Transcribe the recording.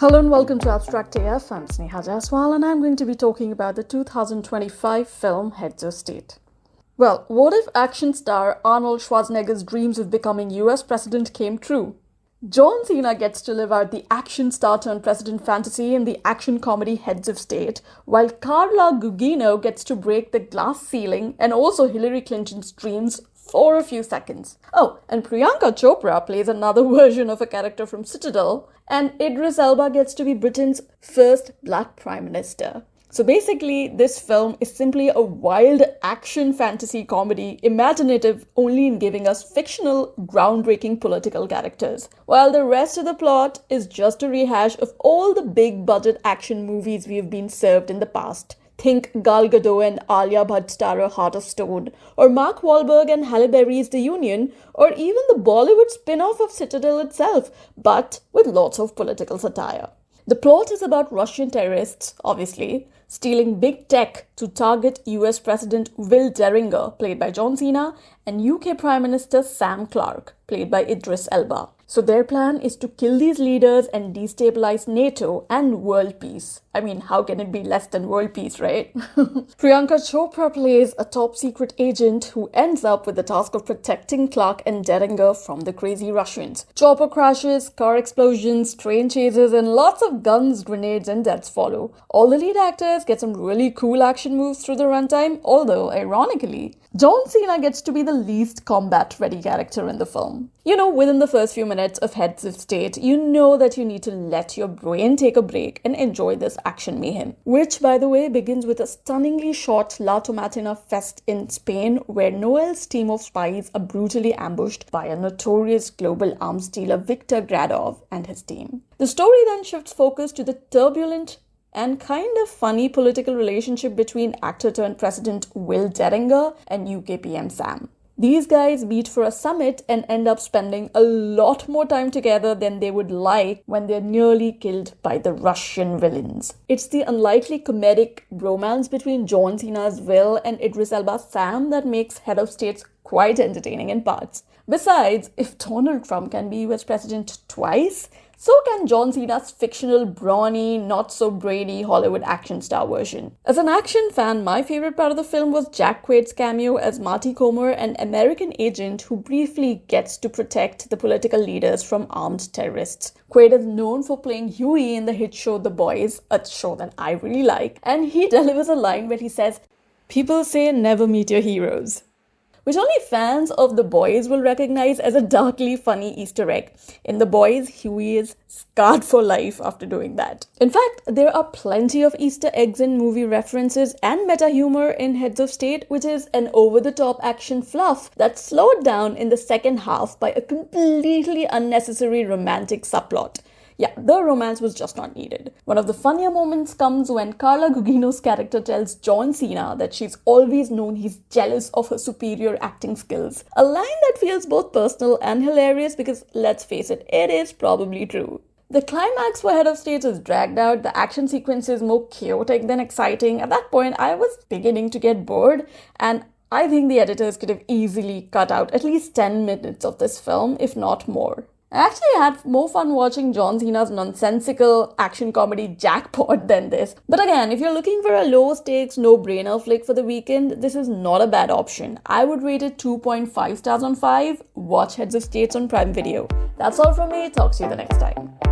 Hello and welcome to Abstract AF. I'm Sneha Jaswal and I'm going to be talking about the 2025 film Heads of State. Well, what if action star Arnold Schwarzenegger's dreams of becoming US president came true? John Cena gets to live out the action star turned president fantasy in the action comedy Heads of State, while Carla Gugino gets to break the glass ceiling and also Hillary Clinton's dreams for a few seconds. Oh, and Priyanka Chopra plays another version of a character from Citadel, and Idris Elba gets to be Britain's first black prime minister. So basically, this film is simply a wild action fantasy comedy, imaginative only in giving us fictional, groundbreaking political characters, while the rest of the plot is just a rehash of all the big budget action movies we've been served in the past. Think Gal Gadot and Alia Bhatt starrer Heart of Stone, or Mark Wahlberg and Halle Berry's The Union, or even the Bollywood spin-off of Citadel itself, but with lots of political satire. The plot is about Russian terrorists, obviously, stealing big tech to target US President Will Derringer, played by John Cena, and UK Prime Minister Sam Clarke, played by Idris Elba. So their plan is to kill these leaders and destabilize NATO and world peace. I mean, how can it be less than world peace, right? Priyanka Chopra plays a top secret agent who ends up with the task of protecting Clarke and Derringer from the crazy Russians. Chopper crashes, car explosions, train chases, and lots of guns, grenades, and deaths follow. All the lead actors get some really cool action moves through the runtime, although, ironically, John Cena gets to be the least combat-ready character in the film. You know, within the first few minutes of Heads of State, you know that you need to let your brain take a break and enjoy this action mayhem. Which, by the way, begins with a stunningly shot La Tomatina fest in Spain, where Noel's team of spies are brutally ambushed by a notorious global arms dealer Viktor Gradov and his team. The story then shifts focus to the turbulent and kind of funny political relationship between actor-turned-president Will Derringer and UK PM Sam. These guys meet for a summit and end up spending a lot more time together than they would like when they're nearly killed by the Russian villains. It's the unlikely comedic bromance between John Cena's Will and Idris Elba's Sam that makes Head of States quite entertaining in parts. Besides, if Donald Trump can be US president twice, so can John Cena's fictional, brawny, not-so-brainy Hollywood action star version. As an action fan, my favorite part of the film was Jack Quaid's cameo as Marty Comer, an American agent who briefly gets to protect the political leaders from armed terrorists. Quaid is known for playing Huey in the hit show The Boys, a show that I really like, and he delivers a line where he says, "People say never meet your heroes," which only fans of The Boys will recognize as a darkly funny Easter egg. In The Boys, Huey is scarred for life after doing that. In fact, there are plenty of Easter eggs and movie references and meta-humor in Heads of State, which is an over-the-top action fluff that's slowed down in the second half by a completely unnecessary romantic subplot. Yeah, the romance was just not needed. One of the funnier moments comes when Carla Gugino's character tells John Cena that she's always known he's jealous of her superior acting skills. A line that feels both personal and hilarious because, let's face it, it is probably true. The climax for Head of States is dragged out, the action sequence is more chaotic than exciting. At that point, I was beginning to get bored, and I think the editors could have easily cut out at least 10 minutes of this film, if not more. I actually had more fun watching John Cena's nonsensical action comedy Jackpot than this. But again, if you're looking for a low-stakes, no-brainer flick for the weekend, this is not a bad option. I would rate it 2.5 stars on 5. Watch Heads of States on Prime Video. That's all from me. Talk to you the next time.